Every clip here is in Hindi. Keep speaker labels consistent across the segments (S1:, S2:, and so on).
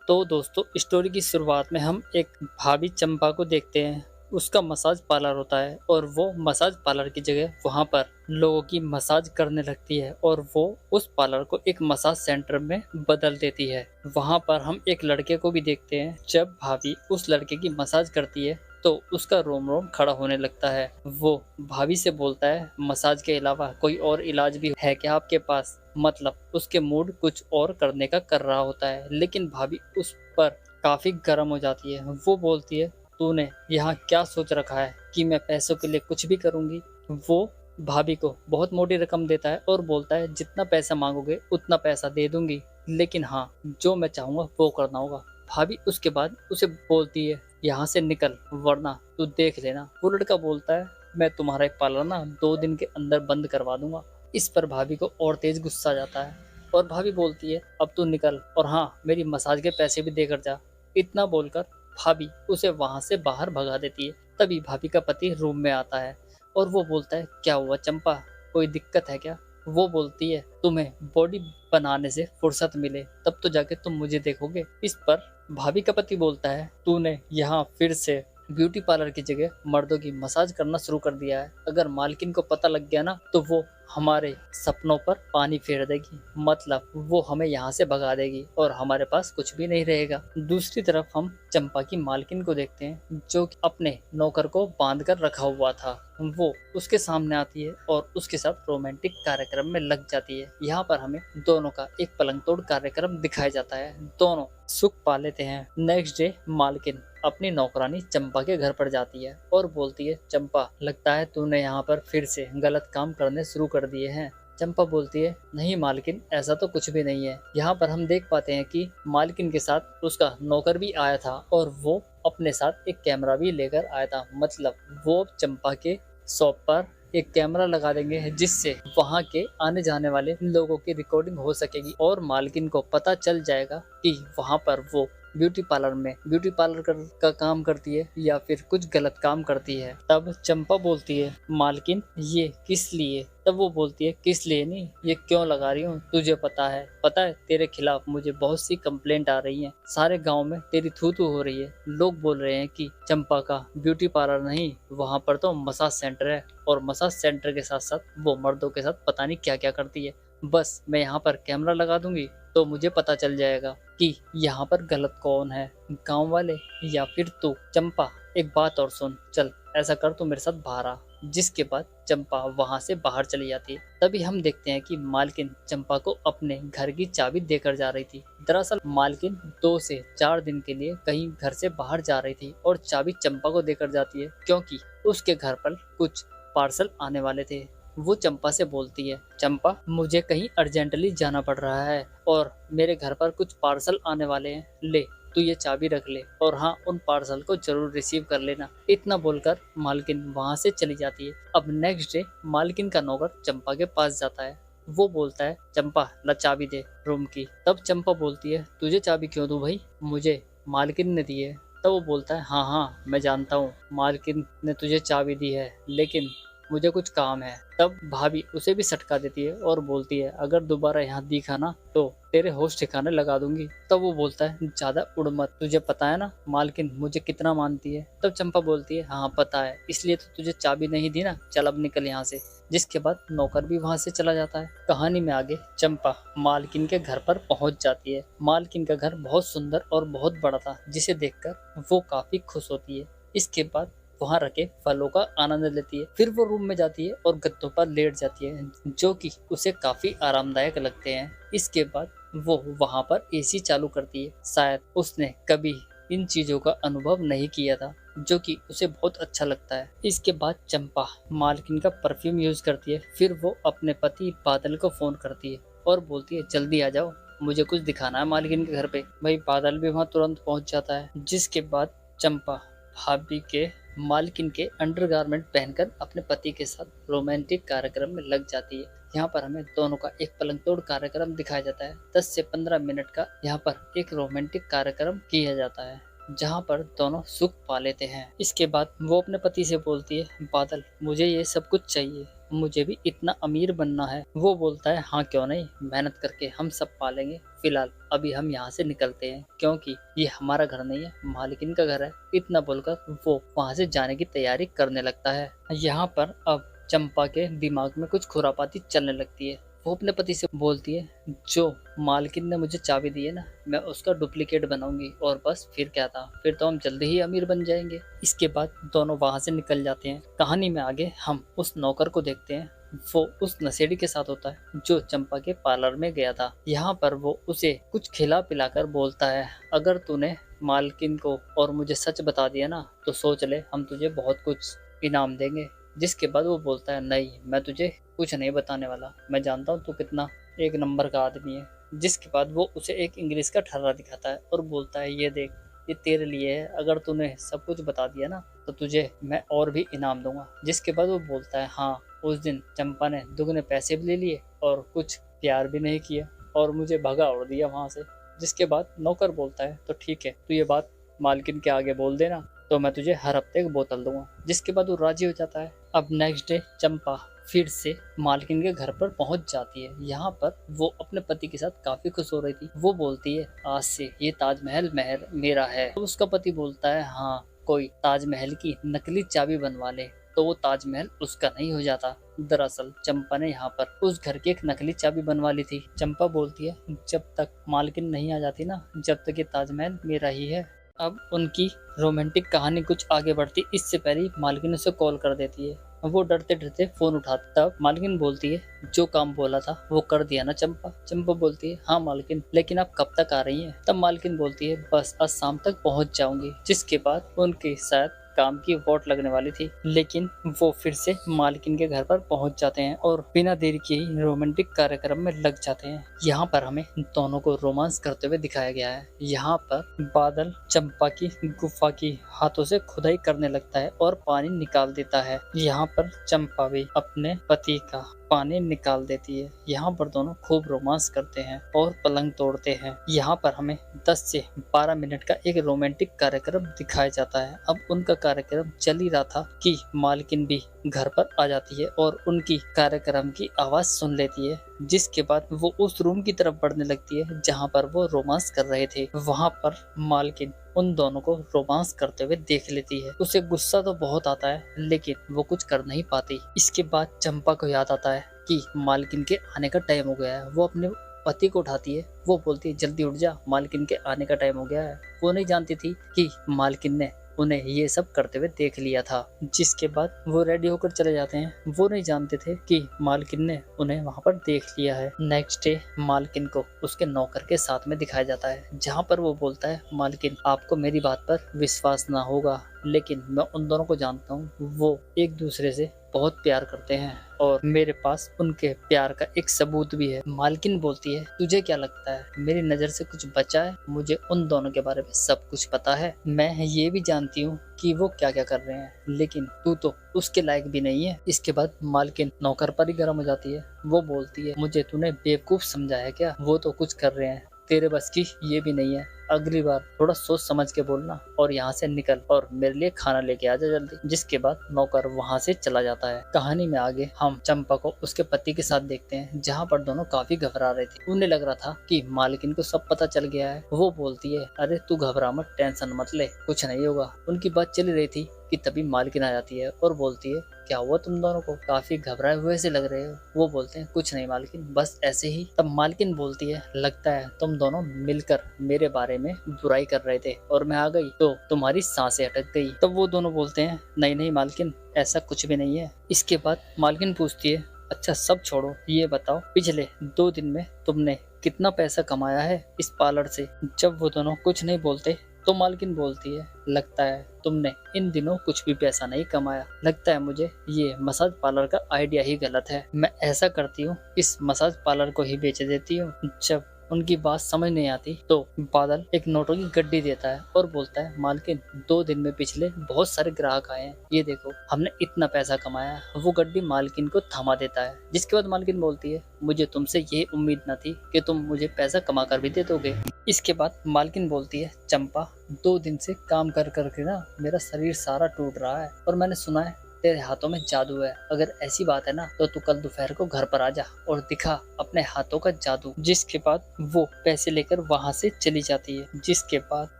S1: तो दोस्तों स्टोरी की शुरुआत में हम एक भाभी चंपा को देखते हैं। उसका मसाज पार्लर होता है और वो मसाज पार्लर की जगह वहां पर लोगों की मसाज करने लगती है और वो उस पार्लर को एक मसाज सेंटर में बदल देती है। वहां पर हम एक लड़के को भी देखते हैं। जब भाभी उस लड़के की मसाज करती है तो उसका रोम रोम खड़ा होने लगता है। वो भाभी से बोलता है, मसाज के अलावा कोई और इलाज भी है क्या आपके पास? मतलब उसके मूड कुछ और करने का कर रहा होता है, लेकिन भाभी उस पर काफी गर्म हो जाती है। वो बोलती है, तूने यहाँ क्या सोच रखा है कि मैं पैसों के लिए कुछ भी करूंगी? वो भाभी को बहुत मोटी रकम देता है और बोलता है, जितना पैसा मांगोगे उतना पैसा दे दूंगी, लेकिन हाँ, जो मैं चाहूंगा वो करना होगा। भाभी उसके बाद उसे बोलती है, यहाँ से निकल वरना तू देख लेना। वो लड़का बोलता है, मैं तुम्हारा एक पार्लर ना 2 दिन के अंदर बंद करवा दूंगा। इस पर भाभी को और तेज गुस्सा आ जाता है और भाभी बोलती है, अब तू निकल और हाँ, मेरी मसाज के पैसे भी देकर जा। इतना बोलकर भाभी उसे वहां से बाहर भगा देती है। तभी भाभी का पति रूम में आता है और वो बोलता है, क्या हुआ चंपा, कोई दिक्कत है क्या? वो बोलती है, तुम्हें बॉडी बनाने से फुर्सत मिले तब तो जाके तुम मुझे देखोगे। इस पर भाभी का पति बोलता है, तूने यहाँ फिर से ब्यूटी पार्लर की जगह मर्दों की मसाज करना शुरू कर दिया है। अगर मालकिन को पता लग गया ना तो वो हमारे सपनों पर पानी फेर देगी। मतलब वो हमें यहाँ से भगा देगी और हमारे पास कुछ भी नहीं रहेगा। दूसरी तरफ हम चंपा की मालकिन को देखते हैं, जो कि अपने नौकर को बांध कर रखा हुआ था। वो उसके सामने आती है और उसके साथ रोमांटिक कार्यक्रम में लग जाती है। यहाँ पर हमें दोनों का एक पलंग तोड़ कार्यक्रम दिखाया जाता है। दोनों सुख पा लेते हैं। नेक्स्ट डे मालकिन अपनी नौकरानी चंपा के घर पर जाती है और बोलती है, चंपा, लगता है तूने यहाँ पर फिर से गलत काम करने शुरू कर दिए हैं। चंपा बोलती है, नहीं मालकिन, ऐसा तो कुछ भी नहीं है। यहाँ पर हम देख पाते हैं कि मालकिन के साथ उसका नौकर भी आया था और वो अपने साथ एक कैमरा भी लेकर आया था। मतलब वो चंपा के शॉप पर एक कैमरा लगा देंगे जिससे वहां के आने जाने वाले लोगों की रिकॉर्डिंग हो सकेगी और मालकिन को पता चल जाएगा कि वहां पर वो ब्यूटी पार्लर में ब्यूटी पार्लर का काम करती है या फिर कुछ गलत काम करती है। तब चंपा बोलती है, मालकिन ये किस लिए? तब वो बोलती है, किस लिए नहीं, ये क्यों लगा रही हूँ, तुझे पता है तेरे खिलाफ मुझे बहुत सी कंप्लेंट आ रही हैं। सारे गांव में तेरी थू थू हो रही है। लोग बोल रहे हैं कि चंपा का ब्यूटी पार्लर नहीं, वहाँ पर तो मसाज सेंटर है और मसाज सेंटर के साथ साथ वो मर्दों के साथ पता नहीं क्या क्या करती है। बस मैं यहाँ पर कैमरा लगा दूंगी तो मुझे पता चल जाएगा कि यहाँ पर गलत कौन है, गांव वाले या फिर तू। चंपा, एक बात और सुन, चल ऐसा कर, तू मेरे साथ बाहर आ। जिसके बाद चंपा वहां से बाहर चली जाती है। तभी हम देखते हैं कि मालकिन चंपा को अपने घर की चाबी देकर जा रही थी। दरअसल मालकिन 2 से 4 दिन के लिए कहीं घर से बाहर जा रही थी और चाबी चंपा को देकर जाती है क्योंकि उसके घर पर कुछ पार्सल आने वाले थे। वो चंपा से बोलती है, चंपा, मुझे कहीं अर्जेंटली जाना पड़ रहा है और मेरे घर पर कुछ पार्सल आने वाले हैं। ले, तू ये चाबी रख ले और हाँ, उन पार्सल को जरूर रिसीव कर लेना। इतना बोलकर मालकिन वहां से चली जाती है। अब नेक्स्ट डे मालकिन का नौकर चंपा के पास जाता है। वो बोलता है, चंपा, ला चाबी दे रूम की। तब चंपा बोलती है, तुझे चाबी क्यों दूं भाई, मुझे मालकिन ने दी है। तब वो बोलता है, हाँ हाँ मैं जानता हूँ मालकिन ने तुझे चाबी दी है, लेकिन मुझे कुछ काम है। तब भाभी उसे भी सटका देती है और बोलती है, अगर दोबारा यहाँ दिखा ना तो तेरे होश ठिकाने लगा दूंगी। तब वो बोलता है, ज्यादा उड़ मत, तुझे पता है ना मालकिन मुझे कितना मानती है। तब चंपा बोलती है, हाँ पता है, इसलिए तो तुझे चाबी नहीं दी ना, चल अब निकल यहाँ से। जिसके बाद नौकर भी वहां से चला जाता है। कहानी में आगे चंपा मालकिन के घर पर पहुंच जाती है। मालकिन का घर बहुत सुंदर और बहुत बड़ा था, जिसे देखकर वो काफी खुश होती है। इसके बाद वहां रखे फलों का आनंद लेती है। फिर वो रूम में जाती है और गद्दों पर लेट जाती है, जो कि उसे काफी आरामदायक लगते हैं। इसके बाद वो वहां पर एसी चालू करती है। शायद उसने कभी इन चीजों का अनुभव नहीं किया था, जो कि उसे बहुत अच्छा लगता है। इसके बाद चंपा मालकिन का परफ्यूम यूज करती है। फिर वो अपने पति बादल को फोन करती है और बोलती है, जल्दी आ जाओ, मुझे कुछ दिखाना है मालकिन के घर पे। भाई बादल भी वहां तुरंत पहुंच जाता है। जिसके बाद चंपा भाभी के मालकिन के अंडरगारमेंट पहनकर अपने पति के साथ रोमांटिक कार्यक्रम में लग जाती है। यहाँ पर हमें दोनों का एक पलंग तोड़ कार्यक्रम दिखाया जाता है। 10 से 15 मिनट का यहाँ पर एक रोमांटिक कार्यक्रम किया जाता है, जहाँ पर दोनों सुख पा लेते हैं। इसके बाद वो अपने पति से बोलती है, बादल, मुझे ये सब कुछ चाहिए, मुझे भी इतना अमीर बनना है। वो बोलता है हाँ क्यों नहीं, मेहनत करके हम सब पालेंगे। फिलहाल अभी हम यहाँ से निकलते हैं क्योंकि ये हमारा घर नहीं है, मालकिन का घर है। इतना बोलकर वो वहाँ से जाने की तैयारी करने लगता है। यहाँ पर अब चंपा के दिमाग में कुछ खुरापाती चलने लगती है। वो अपने पति से बोलती है जो मालकिन ने मुझे चाबी दी है ना, मैं उसका डुप्लीकेट बनाऊंगी और बस फिर क्या था, फिर तो हम जल्दी ही अमीर बन जाएंगे। इसके बाद दोनों वहां से निकल जाते हैं। कहानी में आगे हम उस नौकर को देखते हैं। वो उस नशेड़ी के साथ होता है जो चंपा के पार्लर में गया था। यहाँ पर वो उसे कुछ खिला पिलाकर बोलता है अगर तूने मालकिन को और मुझे सच बता दिया ना तो सोच ले, हम तुझे बहुत कुछ इनाम देंगे। जिसके बाद वो बोलता है नहीं, मैं तुझे कुछ नहीं बताने वाला, मैं जानता हूँ तू कितना एक नंबर का आदमी है। जिसके बाद वो उसे एक इंग्लिश का ठर्रा दिखाता है और बोलता है ये देख, ये तेरे लिए है, अगर तूने सब कुछ बता दिया ना तो तुझे मैं और भी इनाम दूंगा। जिसके बाद वो बोलता है हाँ, उस दिन चंपा ने दुगने पैसे भी ले लिए और कुछ प्यार भी नहीं किया और मुझे भगा उड़ दिया वहां से। जिसके बाद नौकर बोलता है तो ठीक है, तू ये बात मालकिन के आगे बोल देना तो मैं तुझे हर हफ्ते एक बोतल दूंगा। जिसके बाद वो राजी हो जाता है। अब नेक्स्ट डे चंपा फिर से मालकिन के घर पर पहुंच जाती है। यहाँ पर वो अपने पति के साथ काफी खुश हो रही थी। वो बोलती है आज से ये ताजमहल महल मेरा है। तो उसका पति बोलता है हाँ, कोई ताजमहल की नकली चाबी बनवा ले तो वो ताजमहल उसका नहीं हो जाता। दरअसल चंपा ने यहाँ पर उस घर की एक नकली चाबी बनवा ली थी। चंपा बोलती है जब तक मालकिन नहीं आ जाती ना, जब तक ये ताजमहल मेरा ही है। अब उनकी रोमांटिक कहानी कुछ आगे बढ़ती इससे पहले मालकिन उसे कॉल कर देती है। वो डरते डरते फोन उठाता। तब मालकिन बोलती है जो काम बोला था वो कर दिया ना चंपा। चंपा बोलती है हाँ मालकिन, लेकिन आप कब तक आ रही हैं? तब मालकिन बोलती है बस आज शाम तक पहुंच जाऊंगी। जिसके बाद उनके शायद काम की वोट लगने वाली थी, लेकिन वो फिर से मालकिन के घर पर पहुंच जाते हैं और बिना देरी के ही रोमांटिक कार्यक्रम में लग जाते हैं। यहाँ पर हमें दोनों को रोमांस करते हुए दिखाया गया है। यहाँ पर बादल चंपा की गुफा की हाथों से खुदाई करने लगता है और पानी निकाल देता है। यहाँ पर चंपा भी अपने पति का पानी निकाल देती है। यहाँ पर दोनों खूब रोमांस करते हैं और पलंग तोड़ते हैं। यहाँ पर हमें 10 से 12 मिनट का एक रोमांटिक कार्यक्रम दिखाया जाता है। अब उनका कार्यक्रम चल ही रहा था कि मालकिन भी घर पर आ जाती है और उनकी कार्यक्रम की आवाज सुन लेती है। जिसके बाद वो उस रूम की तरफ बढ़ने लगती है जहाँ पर वो रोमांस कर रहे थे। वहाँ पर मालकिन उन दोनों को रोमांस करते हुए देख लेती है। उसे गुस्सा तो बहुत आता है लेकिन वो कुछ कर नहीं पाती। इसके बाद चंपा को याद आता है कि मालकिन के आने का टाइम हो गया है। वो अपने पति को उठाती है। वो बोलती है जल्दी उठ जा, मालकिन के आने का टाइम हो गया है। वो नहीं जानती थी कि मालकिन ने उन्हें ये सब करते हुए देख लिया था। जिसके बाद वो रेडी होकर चले जाते हैं। वो नहीं जानते थे कि मालकिन ने उन्हें वहां पर देख लिया है। नेक्स्ट डे मालकिन को उसके नौकर के साथ में दिखाया जाता है जहां पर वो बोलता है मालकिन आपको मेरी बात पर विश्वास ना होगा, लेकिन मैं उन दोनों को जानता हूँ। वो एक दूसरे से बहुत प्यार करते हैं और मेरे पास उनके प्यार का एक सबूत भी है। मालकिन बोलती है तुझे क्या लगता है मेरी नजर से कुछ बचा है? मुझे उन दोनों के बारे में सब कुछ पता है। मैं ये भी जानती हूँ कि वो क्या क्या कर रहे हैं, लेकिन तू तो उसके लायक भी नहीं है। इसके बाद मालकिन नौकर पर ही गर्म हो जाती है। वो बोलती है मुझे तूने बेवकूफ समझा है क्या? वो तो कुछ कर रहे हैं, तेरे बस की ये भी नहीं है। अगली बार थोड़ा सोच समझ के बोलना और यहाँ से निकल और मेरे लिए खाना लेके आ जा जल्दी। जिसके बाद नौकर वहाँ से चला जाता है। कहानी में आगे हम चंपा को उसके पति के साथ देखते हैं जहाँ पर दोनों काफी घबरा रहे थे। उन्हें लग रहा था कि मालकिन को सब पता चल गया है। वो बोलती है अरे तू घबरा मत, टेंशन मत ले, कुछ नहीं होगा। उनकी बात चली रही थी कि तभी मालकिन आ जाती है और बोलती है क्या हुआ तुम दोनों को, काफी घबराए हुए से लग रहे हो? वो बोलते हैं कुछ नहीं मालकिन, बस ऐसे ही। तब मालकिन बोलती है लगता है तुम दोनों मिलकर मेरे बारे में बुराई कर रहे थे और मैं आ गई तो तुम्हारी सांसें अटक गई। तब वो दोनों बोलते हैं नहीं नहीं मालकिन, ऐसा कुछ भी नहीं है। इसके बाद मालकिन पूछती है अच्छा सब छोड़ो, ये बताओ पिछले 2 दिन में तुमने कितना पैसा कमाया है इस पार्लर से? जब वो दोनों कुछ नहीं बोलते तो मालकिन बोलती है लगता है तुमने इन दिनों कुछ भी पैसा नहीं कमाया। लगता है मुझे ये मसाज पार्लर का आइडिया ही गलत है। मैं ऐसा करती हूँ इस मसाज पार्लर को ही बेच देती हूँ। जब उनकी बात समझ नहीं आती तो बादल एक नोटों की गड्डी देता है और बोलता है मालकिन 2 दिन में पिछले बहुत सारे ग्राहक आए हैं, ये देखो हमने इतना पैसा कमाया। वो गड्डी मालकिन को थमा देता है। जिसके बाद मालकिन बोलती है मुझे तुमसे ये उम्मीद न थी कि तुम मुझे पैसा कमा कर भी दे दोगे। इसके बाद मालकिन बोलती है चंपा 2 दिन से काम कर कर के ना मेरा शरीर सारा टूट रहा है और मैंने सुना है तेरे हाथों में जादू है। अगर ऐसी बात है ना तो तू कल दोपहर को घर पर आ जा और दिखा अपने हाथों का जादू। जिसके बाद वो पैसे लेकर वहाँ से चली जाती है। जिसके बाद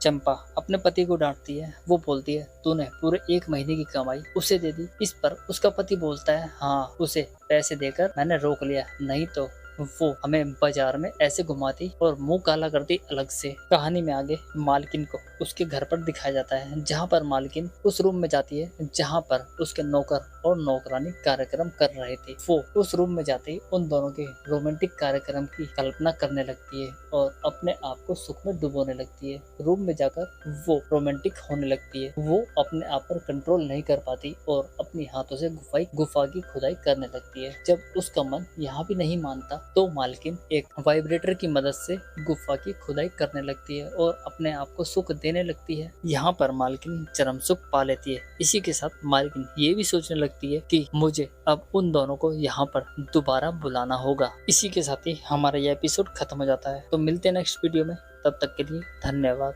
S1: चंपा अपने पति को डांटती है। वो बोलती है तूने पूरे 1 महीने की कमाई उसे दे दी। इस पर उसका पति बोलता है हाँ, उसे पैसे देकर मैंने रोक लिया, नहीं तो वो हमें बाजार में ऐसे घुमाती और मुंह काला करती अलग से। कहानी में आगे मालकिन को उसके घर पर दिखाया जाता है, जहाँ पर मालकिन उस रूम में जाती है जहाँ पर उसके नौकर और नौकरानी कार्यक्रम कर रहे थे। वो उस रूम में जाते ही उन दोनों के रोमांटिक कार्यक्रम की कल्पना करने लगती है और अपने आप को सुख में डुबोने लगती है। रूम में जाकर वो रोमांटिक होने लगती है। वो अपने आप पर कंट्रोल नहीं कर पाती और अपनी हाथों से गुफा की खुदाई करने लगती है। जब उसका मन यहाँ भी नहीं मानता तो मालकिन एक वाइब्रेटर की मदद से गुफा की खुदाई करने लगती है और अपने आप को सुख देने लगती है। यहाँ पर मालकिन चरम सुख पा लेती है। इसी के साथ मालकिन ये भी सोचने लगती है कि मुझे अब उन दोनों को यहाँ पर दोबारा बुलाना होगा। इसी के साथ ही हमारा यह एपिसोड खत्म हो जाता है। तो मिलते हैं नेक्स्ट वीडियो में, तब तक के लिए धन्यवाद।